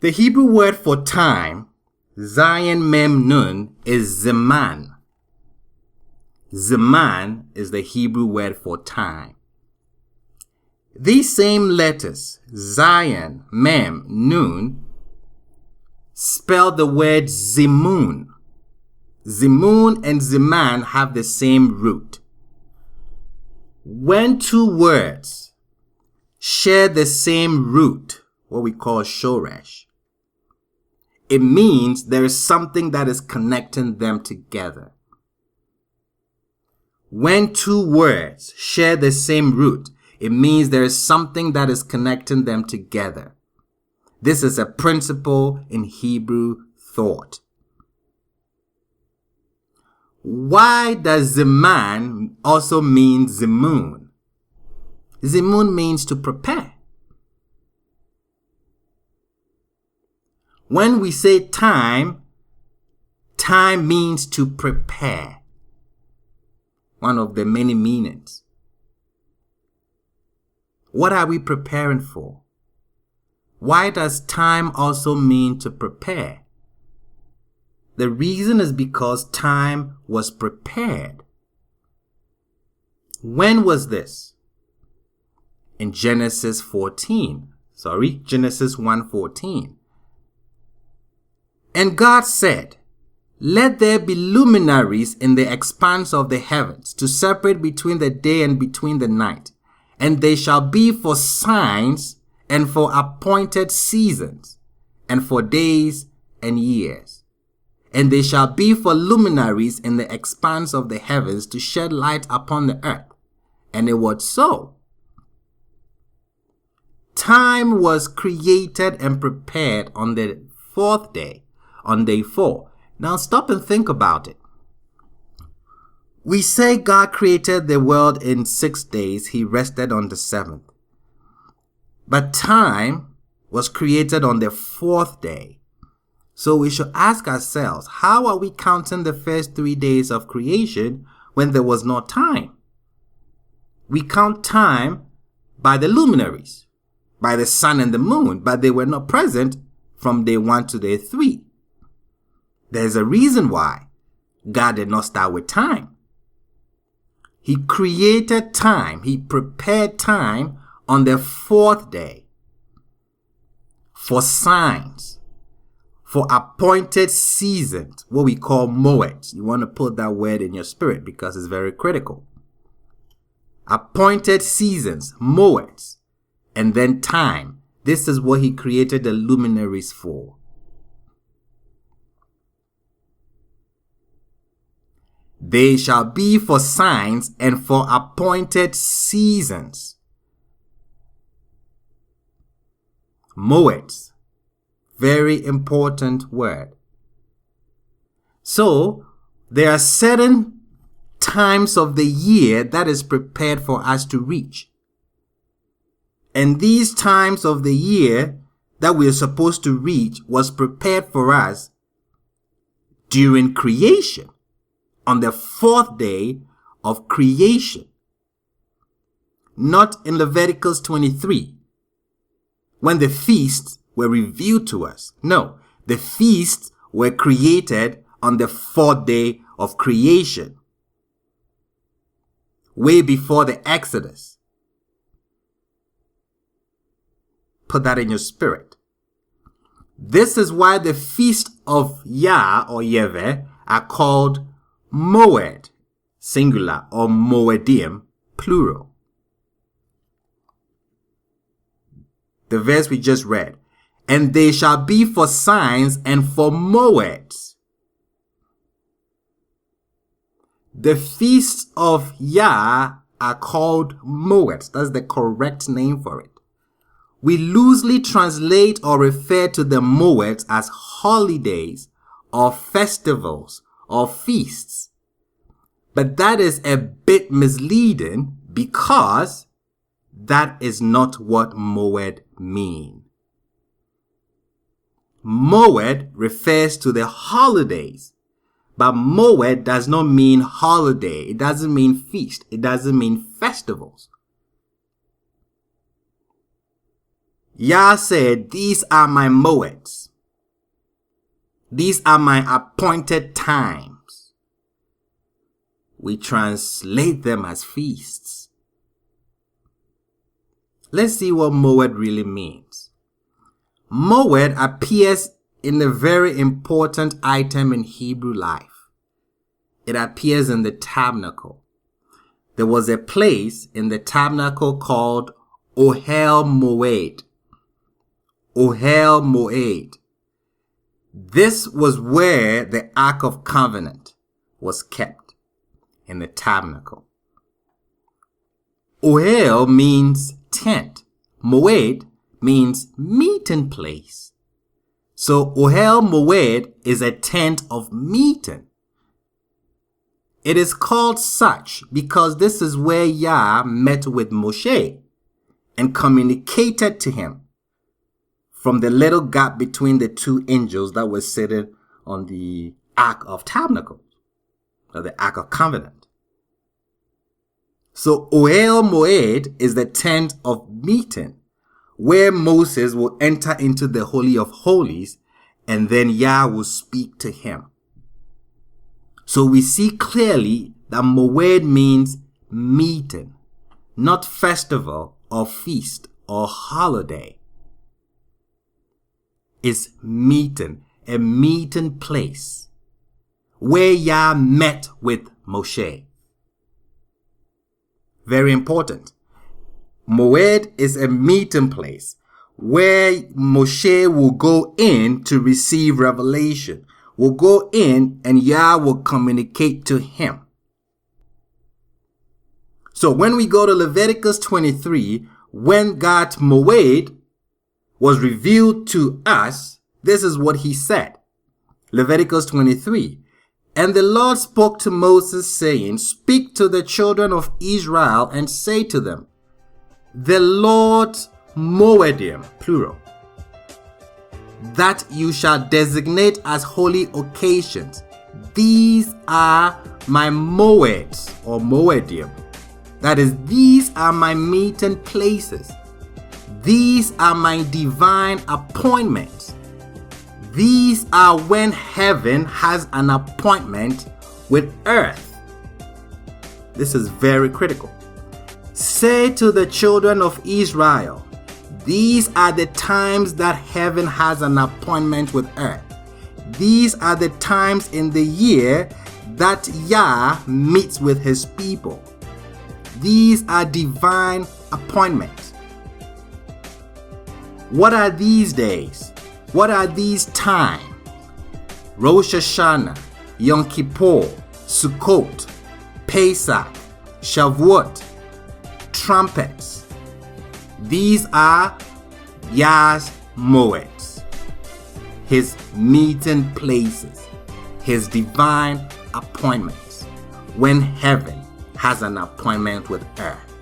The Hebrew word for time, Zayin Mem Nun, is Zaman. Zaman is the Hebrew word for time. These same letters, Zayin, Mem, Nun, spell the word Zimun. Zimun and Zaman have the same root. When two words share the same root, what we call shoresh, it means there is something that is connecting them together. When two words share the same root, it means there is something that is connecting them together. This is a principle in Hebrew thought. Why does Zaman also mean Zimun? Zimun means to prepare. When we say time, time means to prepare. One of the many meanings. What are we preparing for? Why does time also mean to prepare? The reason is because time was prepared. When was this? In Genesis 1:14. And God said, "Let there be luminaries in the expanse of the heavens to separate between the day and between the night, and they shall be for signs and for appointed seasons and for days and years. And they shall be for luminaries in the expanse of the heavens to shed light upon the earth." And it was so. Time was created and prepared on the fourth day, on day 4. Now stop and think about it. We say God created the world in 6 days. He rested on the 7th. But time was created on the 4th day. So we should ask ourselves, how are we counting the first 3 days of creation when there was no time? We count time by the luminaries, by the sun and the moon, but they were not present from day 1 to day 3. There's a reason why God did not start with time. He created time. He prepared time on the 4th day for signs, for appointed seasons, what we call moeds. You want to put that word in your spirit because it's very critical. Appointed seasons, moeds, and then time. This is what he created the luminaries for. They shall be for signs and for appointed seasons. Moeds. Very important word. So, there are certain times of the year that is prepared for us to reach. And these times of the year that we are supposed to reach was prepared for us during creation, on the 4th day of creation. Not in Leviticus 23, when the feasts were revealed to us. No, the feasts were created on the 4th day of creation, way before the Exodus. Put that in your spirit. This is why the feast of Yah or Yahweh are called Moed, singular, or Moedim, plural. The verse we just read. And they shall be for signs and for moeds. The feasts of Yah are called moeds. That's the correct name for it. We loosely translate or refer to the moeds as holidays or festivals or feasts. But that is a bit misleading because that is not what moed means. Moed refers to the holidays, but moed does not mean holiday. It doesn't mean feast. It doesn't mean festivals. Yah said, these are my moeds. These are my appointed times. We translate them as feasts. Let's see what moed really means. Moed appears in a very important item in Hebrew life. It appears in the tabernacle. There was a place in the tabernacle called Ohel Moed. Ohel Moed. This was where the Ark of Covenant was kept, in the tabernacle. Ohel means tent. Moed means meeting place. So Ohel Moed is a tent of meeting. It is called such because this is where Yah met with Moshe and communicated to him from the little gap between the two angels that were sitting on the Ark of Tabernacle, or the Ark of Covenant. So Ohel Moed is the tent of meeting, where Moses will enter into the Holy of Holies, and then Yah will speak to him. So we see clearly that Moed means meeting, not festival or feast or holiday. It's meeting, a meeting place where Yah met with Moshe. Very important. Moed is a meeting place where Moshe will go in to receive revelation, will go in and Yah will communicate to him. So when we go to Leviticus 23, when God's Moed was revealed to us, this is what he said. Leviticus 23. And the Lord spoke to Moses, saying, speak to the children of Israel and say to them, the Lord's Moedim, plural, that you shall designate as holy occasions. These are my moeds, or Moedim. That is, these are my meeting places. These are my divine appointments. These are when heaven has an appointment with earth. This is very critical. Say to the children of Israel, these are the times that heaven has an appointment with earth. These are the times in the year that Yah meets with his people. These are divine appointments. What are these days? What are these times? Rosh Hashanah, Yom Kippur, Sukkot, Pesach, Shavuot, trumpets. These are Yah's moeds, his meeting places, his divine appointments, when heaven has an appointment with earth.